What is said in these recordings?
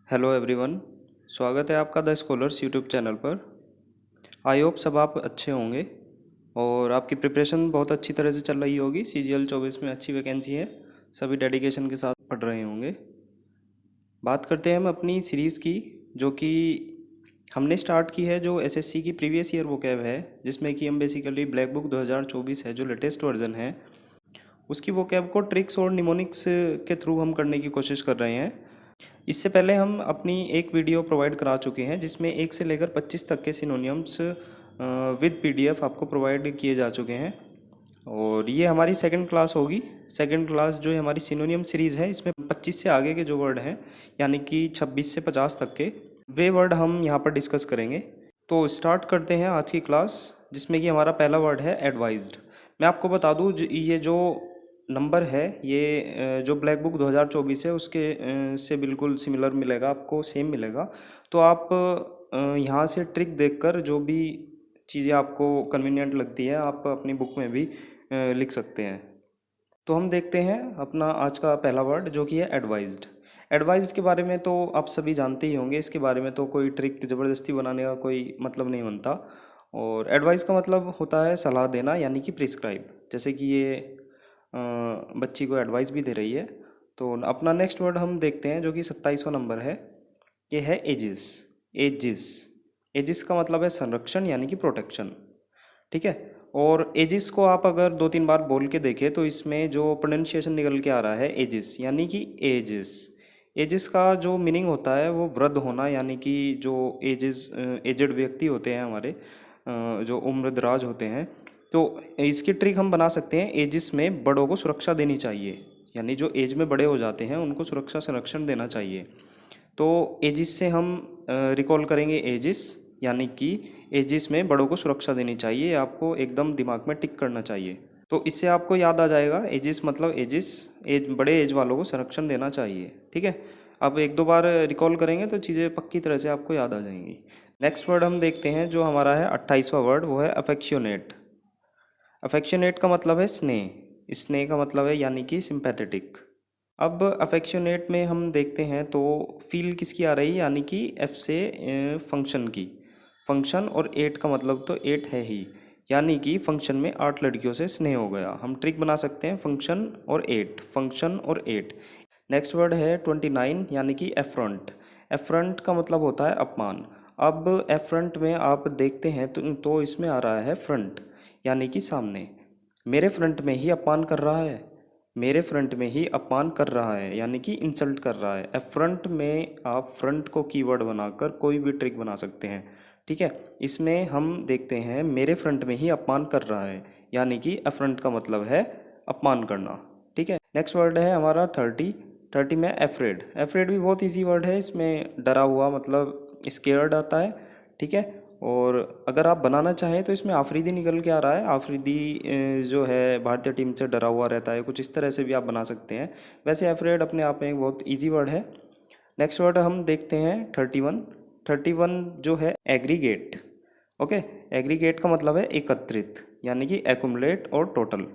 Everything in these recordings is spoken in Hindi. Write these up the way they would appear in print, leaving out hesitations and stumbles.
Hello everyone. स्वागत है आपका द स्कॉलर्स यूट्यूब चैनल पर। आई होप सब आप अच्छे होंगे और आपकी प्रिपरेशन बहुत अच्छी तरह से चल रही होगी। CGL 24 में अच्छी वैकेंसी है, सभी डेडिकेशन के साथ पढ़ रहे होंगे। बात करते हैं हम अपनी सीरीज़ की, जो कि हमने स्टार्ट की है, जो SSC की प्रीवियस ईयर वोकैब है, जिसमें कि हम बेसिकली ब्लैक बुक 2024 है जो लेटेस्ट वर्जन है, उसकी वोकैब को ट्रिक्स और निमोनिक्स के थ्रू हम करने की कोशिश कर रहे हैं। इससे पहले हम अपनी एक वीडियो प्रोवाइड करा चुके हैं जिसमें 1 से लेकर 25 तक के सिनोनियम्स विद PDF आपको प्रोवाइड किए जा चुके हैं। और ये हमारी सेकंड क्लास होगी। सेकंड क्लास जो है हमारी सिनोनियम सीरीज़ है, इसमें 25 से आगे के जो वर्ड हैं, यानी कि 26 से 50 तक के वे वर्ड हम यहाँ पर डिस्कस करेंगे। तो स्टार्ट करते हैं आज की क्लास, जिसमें कि हमारा पहला वर्ड है एडवाइज्ड। मैं आपको बता दूँ, ये जो नंबर है, ये जो ब्लैक बुक 2024 है उसके से बिल्कुल सिमिलर मिलेगा, आपको सेम मिलेगा। तो आप यहाँ से ट्रिक देखकर जो भी चीज़ें आपको कन्वीनियंट लगती है आप अपनी बुक में भी लिख सकते हैं। तो हम देखते हैं अपना आज का पहला वर्ड, जो कि है एडवाइज्ड। एडवाइज्ड के बारे में तो आप सभी जानते ही होंगे, इसके बारे में तो कोई ट्रिक ज़बरदस्ती बनाने का कोई मतलब नहीं बनता। और एडवाइस का मतलब होता है सलाह देना, यानी कि प्रिस्क्राइब। जैसे कि ये बच्ची को एडवाइस भी दे रही है। तो अपना नेक्स्ट वर्ड हम देखते हैं, जो कि 27वां नंबर है। ये है एजिस। एजिस एजिस का मतलब है संरक्षण, यानी कि प्रोटेक्शन। ठीक है। और एजिस को आप अगर 2-3 बार बोल के देखें तो इसमें जो प्रोनाउंसिएशन निकल के आ रहा है एजिस, यानी कि एजिस। एजिस का जो मीनिंग होता है वो वृद्ध होना, यानी कि जो एजेड व्यक्ति होते हैं हमारे, जो उम्रदराज होते हैं। तो इसकी ट्रिक हम बना सकते हैं, एजिस में बड़ों को सुरक्षा देनी चाहिए, यानी जो एज में बड़े हो जाते हैं उनको सुरक्षा संरक्षण देना चाहिए। तो एजिस से हम रिकॉल करेंगे एजिस, यानी कि एजिस में बड़ों को सुरक्षा देनी चाहिए, आपको एकदम दिमाग में टिक करना चाहिए। तो इससे आपको याद आ जाएगा एजिस मतलब एजिस, बड़े एज वालों को संरक्षण देना चाहिए। ठीक है। अब 1-2 बार रिकॉल करेंगे तो चीज़ें पक्की तरह से आपको याद आ जाएंगी। नेक्स्ट वर्ड हम देखते हैं, जो हमारा है 28वां वर्ड, वो है अफेक्शनेट। अफेक्शनेट का मतलब है स्नेह। स्नेह का मतलब है यानी कि सिंपैथेटिक। अब अफेक्शनेट में हम देखते हैं तो फील किसकी आ रही है, यानी कि F से फंक्शन की। फंक्शन और एट का मतलब तो एट है ही, यानी कि फंक्शन में 8 लड़कियों से स्नेह हो गया। हम ट्रिक बना सकते हैं फंक्शन और एट, फंक्शन और एट। नेक्स्ट वर्ड है 29, यानी कि एफ्रंट। एफ्रंट का मतलब होता है अपमान। अब एफ्रंट में आप देखते हैं तो इसमें आ रहा है फ्रंट, यानी कि सामने। मेरे फ्रंट में ही अपमान कर रहा है, मेरे फ्रंट में ही अपमान कर रहा है, यानी कि इंसल्ट कर रहा है। एफ्रंट में आप फ्रंट को कीवर्ड बनाकर कोई भी ट्रिक बना सकते हैं। ठीक है। इसमें हम देखते हैं मेरे फ्रंट में ही अपमान कर रहा है, यानी कि एफ्रंट का मतलब है अपमान करना। ठीक है। नेक्स्ट वर्ड है हमारा 30। 30 में एफ्रेड। एफ्रेड भी बहुत इजी वर्ड है, इसमें डरा हुआ मतलब स्केयर्ड आता है। ठीक है। और अगर आप बनाना चाहें तो इसमें आफरीदी निकल के आ रहा है। आफरीदी जो है भारतीय टीम से डरा हुआ रहता है, कुछ इस तरह से भी आप बना सकते हैं। वैसे एफ्रेड अपने आप में एक बहुत इजी वर्ड है। नेक्स्ट वर्ड हम देखते हैं 31। 31 जो है एग्रीगेट। ओके। एग्रीगेट का मतलब है एकत्रित, यानी कि एक्युमुलेट और टोटल।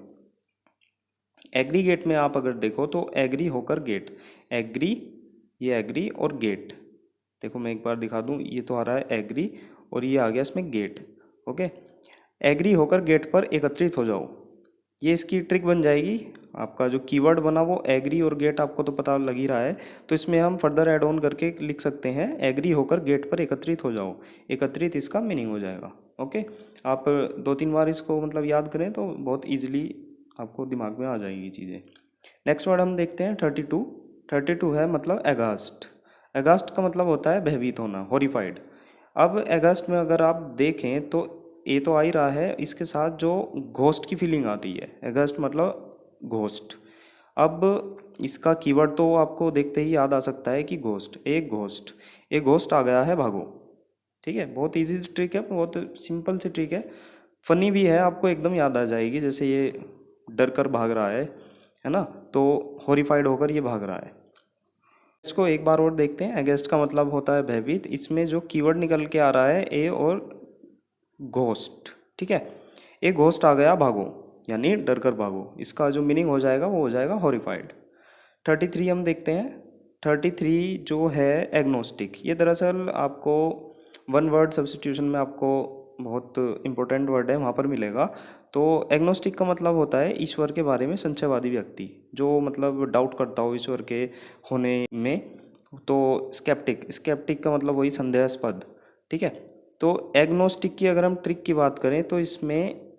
एग्रीगेट में आप अगर देखो तो एग्री होकर गेट, एग्री, ये एग्री और गेट। देखो मैं एक बार दिखा दूं, ये तो आ रहा है एग्री और ये आ गया इसमें गेट। ओके। एग्री होकर गेट पर एकत्रित हो जाओ, ये इसकी ट्रिक बन जाएगी। आपका जो कीवर्ड बना वो एग्री और गेट आपको तो पता लग ही रहा है, तो इसमें हम फर्दर ऐड ऑन करके लिख सकते हैं एग्री होकर गेट पर एकत्रित हो जाओ। एकत्रित इसका मीनिंग हो जाएगा। ओके। आप 2-3 बार इसको मतलब याद करें तो बहुत ईजिली आपको दिमाग में आ जाएगी चीज़ें। नेक्स्ट वर्ड हम देखते हैं 32। 32 है मतलब एगास्ट। एगास्ट का मतलब होता है भयभीत होना, हॉरिफाइड। अब एगास्ट में अगर आप देखें तो ये तो आ ही रहा है, इसके साथ जो घोस्ट की फीलिंग आती है, एगस्ट मतलब घोस्ट। अब इसका कीवर्ड तो आपको देखते ही याद आ सकता है कि घोस्ट, एक घोस्ट आ गया है, भागो। ठीक है। बहुत इजी ट्रिक है, बहुत सिंपल सी ट्रिक है। फनी भी है, आपको एकदम याद आ जाएगी। जैसे ये डर कर भाग रहा है ना, तो हॉरिफाइड होकर ये भाग रहा है। इसको एक बार और देखते हैं। अगेंस्ट का मतलब होता है भयभीत। इसमें जो कीवर्ड निकल के आ रहा है ए और घोस्ट। ठीक है। एक घोस्ट आ गया, भागो, यानी डर कर भागो। इसका जो मीनिंग हो जाएगा वो हो जाएगा हॉरिफाइड। 33 हम देखते हैं। 33 जो है एग्नोस्टिक, ये दरअसल आपको वन वर्ड सब्स्टिट्यूशन में आपको बहुत इंपॉर्टेंट वर्ड है वहाँ पर मिलेगा। तो एग्नोस्टिक का मतलब होता है ईश्वर के बारे में संशयवादी व्यक्ति, जो मतलब डाउट करता हो ईश्वर के होने में। तो स्केप्टिक का मतलब वही संदेहास्पद, ठीक है। तो एग्नोस्टिक की अगर हम ट्रिक की बात करें तो इसमें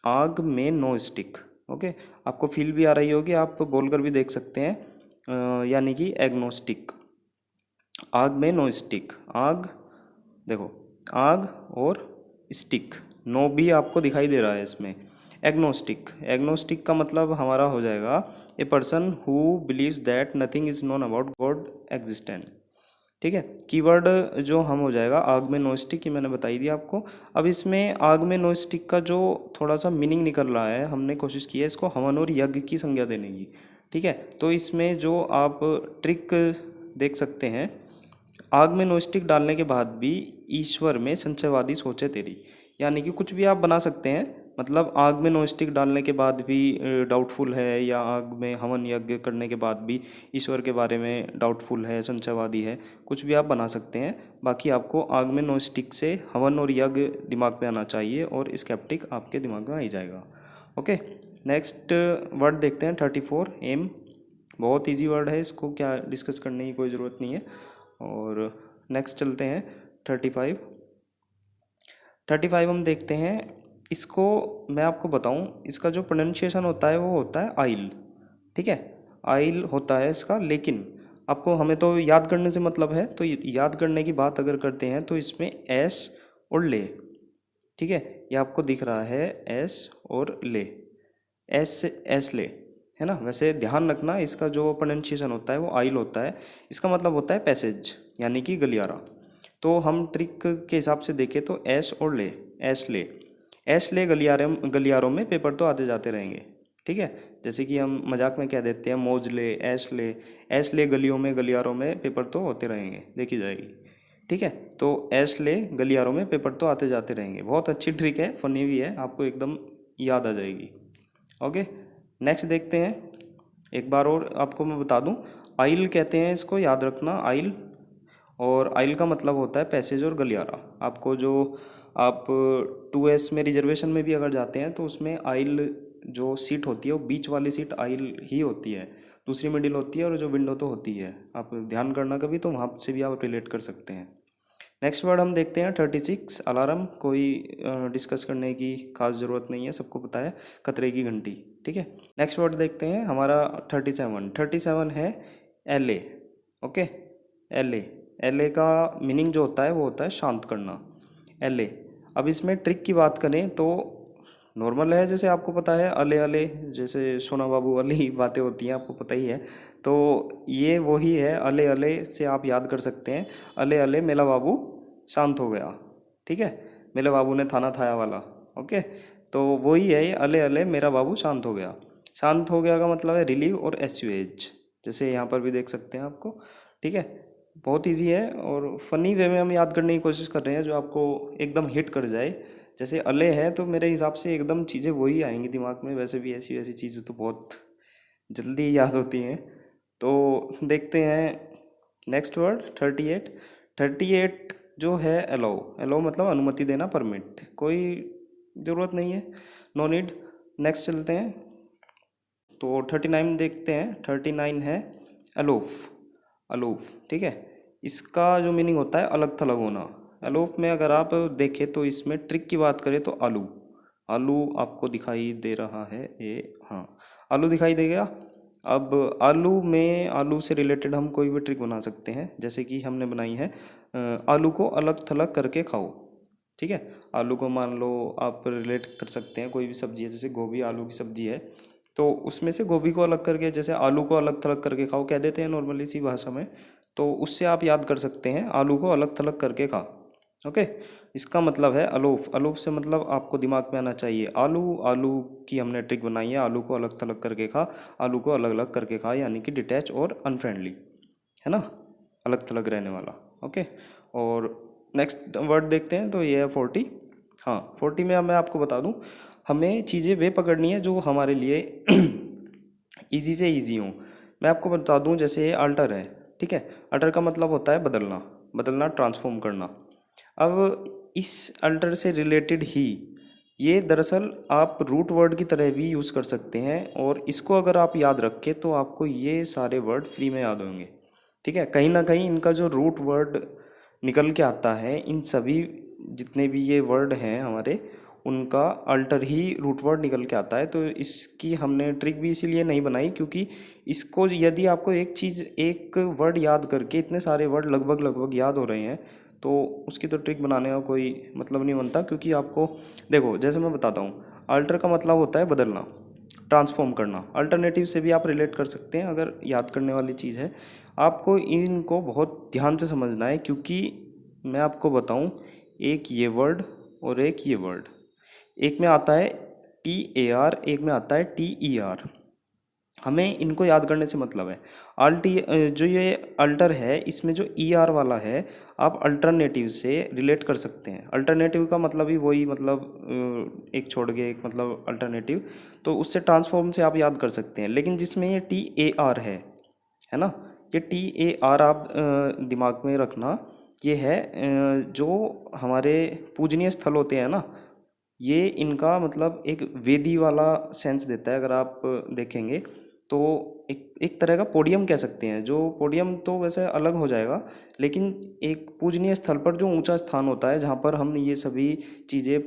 आग में नो स्टिक, ओके। आपको फील भी आ रही होगी, आप बोलकर भी देख सकते हैं, यानी कि एग्नोस्टिक, आग में नो स्टिक। आग देखो, आग और स्टिक, नो भी आपको दिखाई दे रहा है इसमें। एग्नोस्टिक का मतलब हमारा हो जाएगा a person who believes that nothing is known about God existent, ठीक है। कीवर्ड जो हम हो जाएगा आग में नो स्टिक, ये मैंने बताई दी आपको। अब इसमें आग में नो स्टिक का जो थोड़ा सा मीनिंग निकल रहा है, हमने कोशिश की है इसको हवन और यज्ञ की संज्ञा देने की, ठीक है। तो इसमें जो आप ट्रिक देख सकते हैं, आग में नो स्टिक डालने के बाद भी ईश्वर में संशयवादी सोचे तेरी, यानी कि कुछ भी आप बना सकते हैं। मतलब आग में नो स्टिक डालने के बाद भी डाउटफुल है, या आग में हवन यज्ञ करने के बाद भी ईश्वर के बारे में डाउटफुल है, संशयवादी है, कुछ भी आप बना सकते हैं। बाकी आपको आग में नो स्टिक से हवन और यज्ञ दिमाग में आना चाहिए और स्केप्टिक आपके दिमाग में आ ही जाएगा, ओके। नेक्स्ट वर्ड देखते हैं 34 एम। बहुत ईजी वर्ड है, इसको क्या डिस्कस करने की कोई ज़रूरत नहीं है। और नेक्स्ट चलते हैं 35 हम देखते हैं। इसको मैं आपको बताऊं, इसका जो प्रोनाउंसिएशन होता है वो होता है आइल, ठीक है। आइल होता है इसका, लेकिन आपको हमें तो याद करने से मतलब है, तो याद करने की बात अगर करते हैं तो इसमें एस और ले, ठीक है। ये आपको दिख रहा है एस और ले, एस ले, है ना। वैसे ध्यान रखना, इसका जो प्रोनाउंसिएशन होता है वो आइल होता है। इसका मतलब होता है पैसेज, यानी कि गलियारा। तो हम ट्रिक के हिसाब से देखें तो एस और ले, एस ले गलियारों में पेपर तो आते जाते रहेंगे, ठीक है। जैसे कि हम मजाक में कह देते हैं मौज ले, एस ले गलियों में गलियारों में पेपर तो होते रहेंगे, देखी जाएगी, ठीक है। तो एस ले गलियारों में पेपर तो आते जाते रहेंगे, बहुत अच्छी ट्रिक है, फनी भी है, आपको एकदम याद आ जाएगी, ओके। नेक्स्ट देखते हैं, एक बार और आपको मैं बता दूं, आइल कहते हैं इसको, याद रखना आइल। और आइल का मतलब होता है पैसेज और गलियारा। आपको जो आप 2S में रिजर्वेशन में भी अगर जाते हैं तो उसमें आइल जो सीट होती है वो बीच वाली सीट आइल ही होती है, दूसरी मिडिल होती है और जो विंडो तो होती है। आप ध्यान करना कभी, तो वहाँ से भी आप रिलेट कर सकते हैं। नेक्स्ट वर्ड हम देखते हैं 36 अलार्म। कोई डिस्कस करने की खास ज़रूरत नहीं है, सबको पता है, खतरे की घंटी, ठीक है। नेक्स्ट वर्ड देखते हैं हमारा 37 है L A, okay. L A का मीनिंग जो होता है वो होता है शांत करना, एल ए। अब इसमें ट्रिक की बात करें तो नॉर्मल है, जैसे आपको पता है अले अले, जैसे सोना बाबू वाली बातें होती हैं, आपको पता ही है। तो ये वही है, अले अले से आप याद कर सकते हैं, अले अले मेला बाबू शांत हो गया, ठीक है। मेरे बाबू ने थाना थाया वाला, ओके। तो वही है ये, अले अले मेरा बाबू शांत हो गया। शांत हो गया का मतलब है रिलीव और एस्यूएज, जैसे यहाँ पर भी देख सकते हैं आपको, ठीक है। बहुत इजी है और फनी वे में हम याद करने की कोशिश कर रहे हैं, जो आपको एकदम हिट कर जाए। जैसे अले है तो मेरे हिसाब से एकदम चीज़ें वही आएंगी दिमाग में, वैसे भी ऐसी वैसी चीज़ें तो बहुत जल्दी याद होती हैं। तो देखते हैं नेक्स्ट वर्ड 38 जो है एलो मतलब अनुमति देना, परमिट, कोई ज़रूरत नहीं है, नो नीड। नेक्स्ट चलते हैं तो 39 देखते हैं। 39 है अलूफ, ठीक है। इसका जो मीनिंग होता है अलग थलग होना। अलूफ में अगर आप देखें तो इसमें ट्रिक की बात करें तो आलू आपको दिखाई दे रहा है, ये हाँ, आलू दिखाई दे गया। अब आलू से रिलेटेड हम कोई भी ट्रिक बना सकते हैं, जैसे कि हमने बनाई है आलू को अलग थलग करके खाओ, ठीक है। आलू को मान लो आप रिलेट कर सकते हैं, कोई भी सब्जी है, जैसे गोभी आलू की सब्जी है, तो उसमें से गोभी को अलग करके, जैसे आलू को अलग थलग करके खाओ कह देते हैं नॉर्मली सी भाषा में, तो उससे आप याद कर सकते हैं आलू को अलग थलग करके खा, ओके। इसका मतलब है अलूफ से मतलब आपको दिमाग में आना चाहिए आलू की हमने ट्रिक बनाई है, आलू को अलग थलग करके खा, आलू को अलग अलग करके खा, यानी कि डिटैच और अनफ्रेंडली, है ना, अलग थलग रहने वाला, ओके। और नेक्स्ट वर्ड देखते हैं तो ये है 40। हाँ, 40 में मैं आपको बता दूं, हमें चीज़ें वे पकड़नी है जो हमारे लिए इजी से इजी हों। मैं आपको बता दूं, जैसे ये अल्टर है, ठीक है। अल्टर का मतलब होता है बदलना, बदलना, ट्रांसफॉर्म करना। अब इस अल्टर से रिलेटेड ही ये दरअसल आप रूट वर्ड की तरह भी यूज़ कर सकते हैं, और इसको अगर आप याद रखें तो आपको ये सारे वर्ड फ्री में याद होंगे। ठीक है, कहीं ना कहीं इनका जो रूट वर्ड निकल के आता है, इन सभी जितने भी ये वर्ड हैं हमारे, उनका अल्टर ही रूट वर्ड निकल के आता है। तो इसकी हमने ट्रिक भी इसीलिए नहीं बनाई, क्योंकि इसको यदि आपको एक चीज़, एक वर्ड याद करके इतने सारे वर्ड लगभग लगभग याद हो रहे हैं, तो उसकी तो ट्रिक बनाने का कोई मतलब नहीं बनता। क्योंकि आपको देखो, जैसे मैं बताता हूँ, अल्टर का मतलब होता है बदलना, ट्रांसफॉर्म करना। अल्टरनेटिव से भी आप रिलेट कर सकते हैं, अगर याद करने वाली चीज़ है। आपको इनको बहुत ध्यान से समझना है, क्योंकि मैं आपको बताऊं, एक ये वर्ड और एक ये वर्ड, एक में आता है TAR, एक में आता है TER। हमें इनको याद करने से मतलब है। जो ये अल्टर है, इसमें जो ER वाला है, आप अल्टरनेटिव से रिलेट कर सकते हैं। अल्टरनेटिव का मतलब ही वही, मतलब एक छोड़ के एक, मतलब अल्टरनेटिव, तो उससे ट्रांसफॉर्म से आप याद कर सकते हैं। लेकिन जिसमें ये TAR है ना, ये TAR आप दिमाग में रखना। ये है जो हमारे पूजनीय स्थल होते हैं ना, ये इनका मतलब एक वेदी वाला सेंस देता है। अगर आप देखेंगे तो एक एक तरह का पोडियम कह सकते हैं। जो पोडियम तो वैसे अलग हो जाएगा, लेकिन एक पूजनीय स्थल पर जो ऊंचा स्थान होता है, जहाँ पर हम ये सभी चीज़ें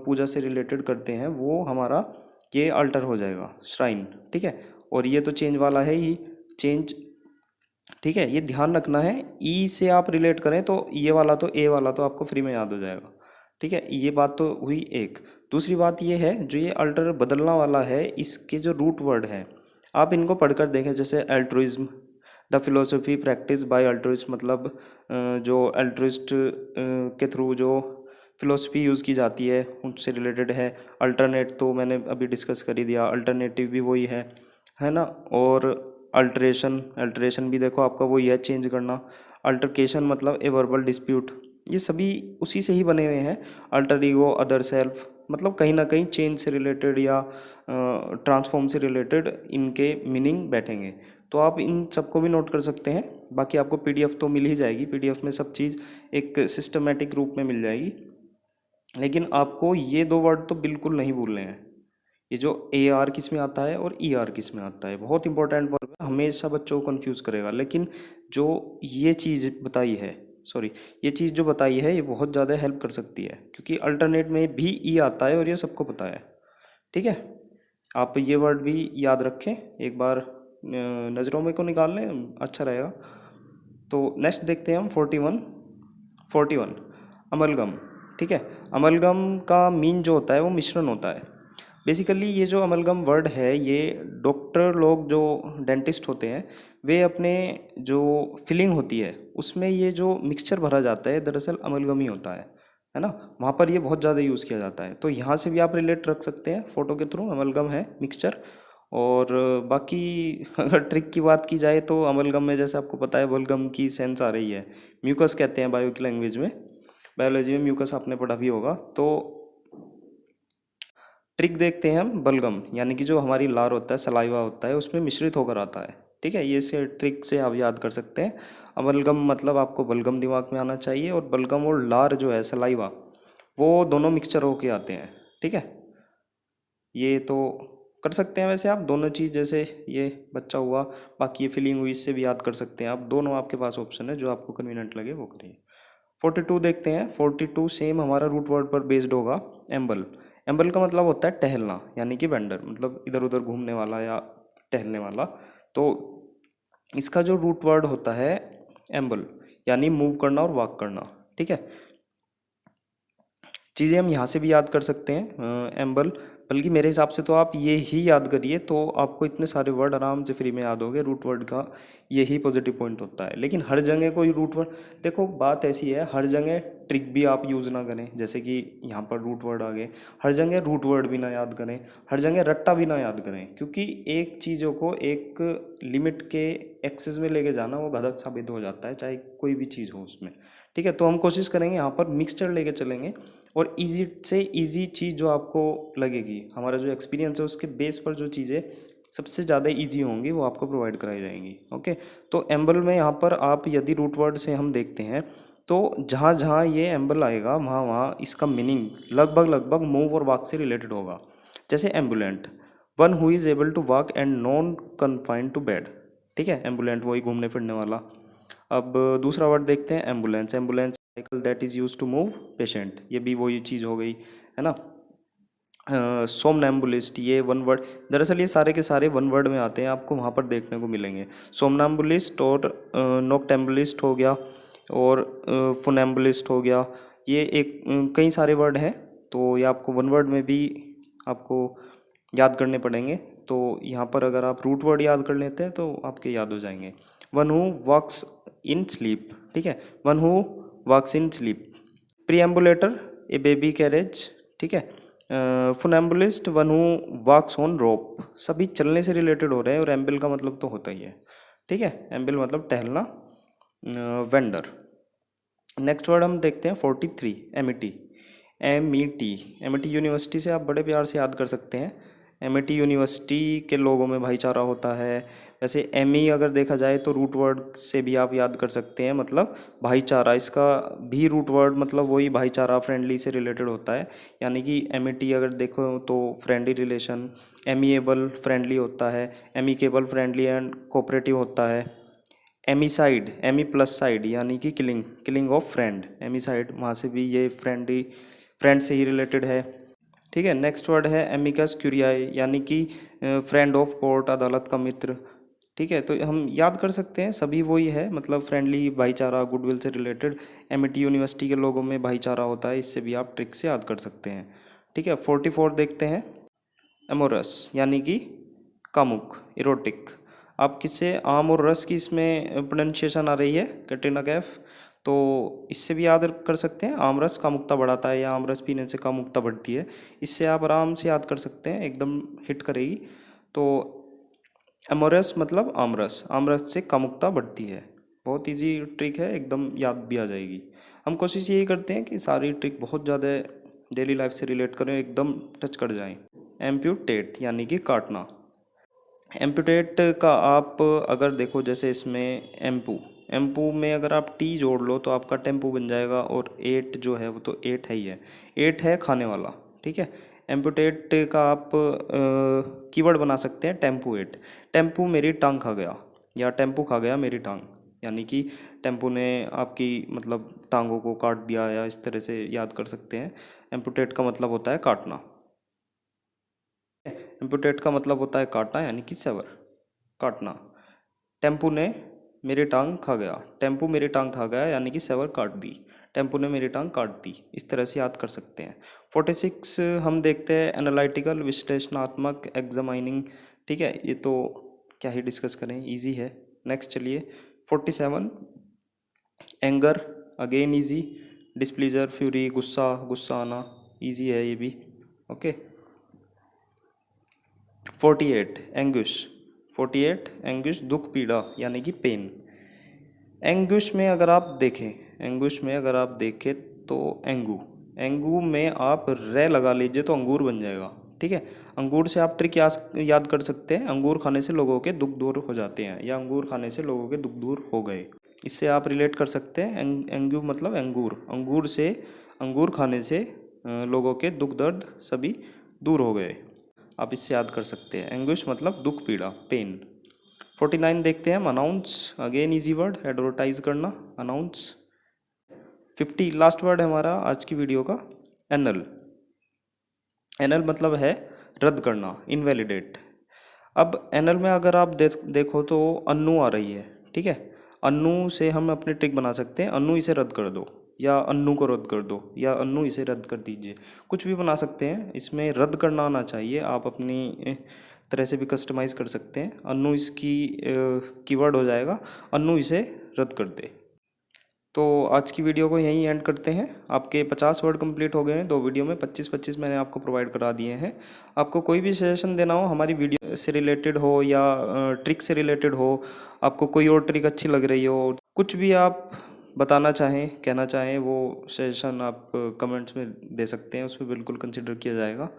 पूजा से रिलेटेड करते हैं, वो हमारा ये अल्टर हो जाएगा, श्राइन। ठीक है, और ये तो चेंज वाला है ही, चेंज। ठीक है, ये ध्यान रखना है। ई से आप रिलेट करें तो ये वाला तो, ए वाला तो आपको फ्री में याद हो जाएगा। ठीक है, ये बात तो हुई एक। दूसरी बात ये है, जो ये अल्टर बदलना वाला है, इसके जो रूट वर्ड हैं, आप इनको पढ़कर देखें। जैसे altruism, the philosophy practice by altruist, मतलब जो अल्ट्रुइस्ट के थ्रू जो फिलोसफी यूज़ की जाती है, उससे रिलेटेड है। अल्टरनेट तो मैंने अभी डिस्कस कर ही दिया, अल्टरनेटिव भी वही है ना। और अल्ट्रेशन, अल्ट्रेशन भी देखो आपका वही है, चेंज करना। अल्टरकेशन मतलब ए वर्बल डिस्प्यूट, ये सभी उसी से ही बने हुए हैं। अल्टर ईगो, अदर सेल्फ, मतलब कहीं ना कहीं चेंज से रिलेटेड या ट्रांसफॉर्म से रिलेटेड इनके मीनिंग बैठेंगे। तो आप इन सबको भी नोट कर सकते हैं। बाकी आपको PDF तो मिल ही जाएगी, PDF में सब चीज़ एक सिस्टमेटिक रूप में मिल जाएगी। लेकिन आपको ये दो वर्ड तो बिल्कुल नहीं भूलने हैं, ये जो AR किस में आता है और ER किस में आता है। बहुत इंपॉर्टेंट वर्ड है, हमेशा बच्चों को कंफ्यूज करेगा। लेकिन जो ये चीज़ बताई है, सॉरी, ये चीज़ जो बताई है, ये बहुत ज़्यादा हेल्प कर सकती है, क्योंकि अल्टरनेट में भी ई आता है और ये सबको पता है। ठीक है, आप ये वर्ड भी याद रखें, एक बार नज़रों में को निकाल लें, अच्छा रहेगा। तो नेक्स्ट देखते हैं हम 41 अमलगम। ठीक है, अमलगम का मीन जो होता है वो मिश्रण होता है। बेसिकली ये जो अमलगम वर्ड है, ये डॉक्टर लोग जो डेंटिस्ट होते हैं, वे अपने जो फिलिंग होती है उसमें ये जो मिक्सचर भरा जाता है, दरअसल अमलगम ही होता है ना। वहाँ पर ये बहुत ज़्यादा यूज़ किया जाता है। तो यहाँ से भी आप रिलेट रख सकते हैं फोटो के थ्रू, अमलगम है मिक्सचर। और बाकी अगर ट्रिक की बात की जाए तो अमलगम में, जैसे आपको पता है, बलगम की सेंस आ रही है। म्यूकस कहते हैं बायो की लैंग्वेज में, बायोलॉजी में म्यूकस आपने पढ़ा भी होगा। तो ट्रिक देखते हैं हम। बलगम यानी कि जो हमारी लार होता है, सलाइवा होता है, उसमें मिश्रित होकर आता है। ठीक है, ये से ट्रिक से आप याद कर सकते हैं। अमलगम मतलब आपको बलगम दिमाग में आना चाहिए, और बलगम और लार जो है, सलाइवा, वो दोनों मिक्सचर होके आते हैं। ठीक है, ये तो कर सकते हैं वैसे आप दोनों चीज़, जैसे ये बच्चा हुआ, बाकी ये फीलिंग हुई, इससे भी याद कर सकते हैं आप। दोनों आपके पास ऑप्शन है, जो आपको कन्वीनियंट लगे वो करिए। 42 देखते हैं। 42 सेम हमारा रूट वर्ड पर बेस्ड होगा। एम्बल, एम्बल का मतलब होता है टहलना, यानी कि वेंडर, मतलब इधर उधर घूमने वाला या टहलने वाला। तो इसका जो रूट वर्ड होता है एम्बल, यानी मूव करना और वॉक करना। ठीक है, चीज़ें हम यहाँ से भी याद कर सकते हैं एम्बल। बल्कि मेरे हिसाब से तो आप ये ही याद करिए, तो आपको इतने सारे वर्ड आराम से फ्री में याद होंगे। रूट वर्ड का यही पॉजिटिव पॉइंट होता है। लेकिन हर जगह कोई रूट वर्ड, देखो बात ऐसी है, हर जगह ट्रिक भी आप यूज़ ना करें। जैसे कि यहाँ पर रूट वर्ड आ गए, हर जगह रूट वर्ड भी ना याद करें, हर जगह रट्टा भी ना याद करें, क्योंकि एक चीज़ों को एक लिमिट के एक्सेस में लेके जाना वो घातक साबित हो जाता है, चाहे कोई भी चीज़ हो उसमें। ठीक है, तो हम कोशिश करेंगे यहाँ पर मिक्सचर लेके चलेंगे, और इजी से इजी चीज़ जो आपको लगेगी, हमारा जो एक्सपीरियंस है उसके बेस पर जो चीज़ें सबसे ज़्यादा इजी होंगी वो आपको प्रोवाइड कराई जाएंगी। ओके, तो एम्बल में यहाँ पर आप यदि रूट वर्ड से हम देखते हैं तो जहाँ जहाँ ये एम्बल आएगा वहाँ वहाँ इसका मीनिंग लगभग मूव और वॉक से रिलेटेड होगा। जैसे ambulant, one who is able to walk and non confined to bed. ठीक है, एम्बुलेंट वही घूमने फिरने वाला। अब दूसरा वर्ड देखते हैं ambulance. Ambulance vehicle that is use to move patient, ये भी वही चीज़ हो गई, है ना। सोमनैम्बुलिस्ट, ये वन वर्ड, दरअसल ये सारे के सारे वन वर्ड में आते हैं, आपको वहाँ पर देखने को मिलेंगे। सोमनैम्बुलिस्ट और नोक्टेम्बुलिस्ट हो गया और फुनैम्बुलिस्ट हो गया, ये एक कई सारे वर्ड हैं, तो ये आपको वन वर्ड में भी आपको याद करने पड़ेंगे। तो यहाँ पर अगर आप रूट वर्ड याद कर लेते हैं तो आपके याद हो जाएंगे। One who walks in sleep, ठीक है, one who walks in sleep. Perambulator, a baby carriage, ठीक है। Funambulist, one who walks on rope, सभी चलने से रिलेटेड हो रहे हैं और एम्बल का मतलब तो होता ही है, ठीक है, एम्बल मतलब टहलना। वेंडर। नेक्स्ट वर्ड हम देखते हैं 43, एमिटी। एमिटी, एमिटी यूनिवर्सिटी से आप बड़े प्यार से याद कर सकते हैं। एमिटी यूनिवर्सिटी के लोगों में भाईचारा होता है। वैसे एमी अगर देखा जाए तो रूट वर्ड से भी आप याद कर सकते हैं, मतलब भाईचारा, इसका भी रूट वर्ड मतलब वही भाईचारा, फ्रेंडली से रिलेटेड होता है। यानी कि एमिटी अगर देखो तो फ्रेंडली रिलेशन, एमिएबल फ्रेंडली होता है, एमिकेबल फ्रेंडली एंड कोऑपरेटिव होता है। एमिसाइड, एमी प्लस साइड यानी कि किलिंग, किलिंग ऑफ फ्रेंड, एमिसाइड वहाँ से भी ये फ्रेंडली, फ्रेंड से ही रिलेटेड है। ठीक है, नेक्स्ट वर्ड है एमिकस क्यूरियाई, यानी कि फ्रेंड ऑफ कोर्ट, अदालत का मित्र। ठीक है, तो हम याद कर सकते हैं सभी वही है, मतलब फ्रेंडली, भाईचारा, गुडविल से रिलेटेड। एमिटी यूनिवर्सिटी के लोगों में भाईचारा होता है, इससे भी आप ट्रिक से याद कर सकते हैं। ठीक है, 44 देखते हैं, एमोरस यानी कि कामुक, इरोटिक। आप किससे, आम और रस की इसमें प्रोनाउंसिएशन आ रही है, कैटरीना कैफ, तो इससे भी याद कर सकते हैं। आम रस कामुकता बढ़ाता है या आम रस पीने से कामुकता बढ़ती है, इससे आप आराम से याद कर सकते हैं, एकदम हिट करेगी। तो एमोरस मतलब आमरस, आमरस से कामुकता बढ़ती है। बहुत इजी ट्रिक है, एकदम याद भी आ जाएगी। हम कोशिश यही करते हैं कि सारी ट्रिक बहुत ज़्यादा डेली लाइफ से रिलेट करें, एकदम टच कर जाएं। एम्प्यूटेट यानी कि काटना। एम्प्यूटेट का आप अगर देखो, जैसे इसमें एम्पू, एम्पू में अगर आप टी जोड़ लो तो आपका टेम्पू बन जाएगा, और एट जो है वो तो एट है ही है, एट है खाने वाला। ठीक है, एम्प्यूटेट का आप कीवर्ड बना सकते हैं टेम्पू एट। टेम्पू मेरी टांग खा गया, या टेम्पू खा गया मेरी टांग, यानी कि टेम्पू ने आपकी मतलब टांगों को काट दिया, या इस तरह से याद कर सकते हैं। एम्प्यूटेट का मतलब होता है काटना। एम्पुटेट का मतलब होता है काटना, यानी कि सेवर, काटना। टेम्पू ने मेरी टांग खा गया, टेम्पू मेरी टांग खा गया यानी कि सेवर काट दी, टेम्पू ने मेरी टांग काट दी, इस तरह से याद कर सकते हैं। 46 हम देखते हैं एनालिटिकल, विश्लेषणात्मक, एग्जामाइनिंग। ठीक है, ये तो क्या ही डिस्कस करें, इजी है। नेक्स्ट चलिए 47, एंगर, अगेन इजी। डिस्प्लीजर, फ्यूरी, गुस्सा, गुस्सा आना, इजी है ये भी। ओके। 48, एंगुश। 48, एंगुश दुख, पीड़ा यानी कि पेन। एंगुश में अगर आप देखें, एंगुश में अगर आप देखें तो एंगू, एंगू में आप रे लगा लीजिए तो अंगूर बन जाएगा। ठीक है, अंगूर से आप ट्रिक याद कर सकते हैं, अंगूर खाने से लोगों के दुख दूर हो जाते हैं, या अंगूर खाने से लोगों के दुख दूर हो गए, इससे आप रिलेट कर सकते हैं। एंगू मतलब अंगूर, अंगूर से, अंगूर खाने से लोगों के दुख दर्द सभी दूर हो गए, आप इससे याद कर सकते हैं। एंग्विश मतलब दुख, पीड़ा, पेन। 49 देखते हैं हम, announce, again easy word, advertise करना, अनाउंस। 50 लास्ट वर्ड है हमारा आज की वीडियो का, एनल। एनल मतलब है रद्द करना, इनवैलिडेट। अब एनल में अगर आप देखो तो अन्नू आ रही है। ठीक है, अन्नू से हम अपने ट्रिक बना सकते हैं, अन्नू इसे रद्द कर दो, या अन्नू को रद्द कर दो, या अन्नू इसे रद्द कर दीजिए, कुछ भी बना सकते हैं। इसमें रद्द करना आना चाहिए, आप अपनी तरह से भी कस्टमाइज़ कर सकते हैं। अन्नू इसकी कीवर्ड हो जाएगा, अन्नू इसे रद्द कर दे। तो आज की वीडियो को यहीं एंड करते हैं। आपके 50 वर्ड कंप्लीट हो गए हैं, 2 वीडियो में 25-25 मैंने आपको प्रोवाइड करा दिए हैं। आपको कोई भी सजेशन देना हो, हमारी वीडियो से रिलेटेड हो या ट्रिक से रिलेटेड हो, आपको कोई और ट्रिक अच्छी लग रही हो, कुछ भी आप बताना चाहें, कहना चाहें, वो सजेशन आप कमेंट्स में दे सकते हैं, उस पर बिल्कुल कंसिडर किया जाएगा।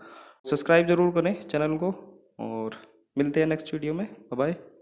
सब्सक्राइब ज़रूर करें चैनल को, और मिलते हैं नेक्स्ट वीडियो में। Bye bye.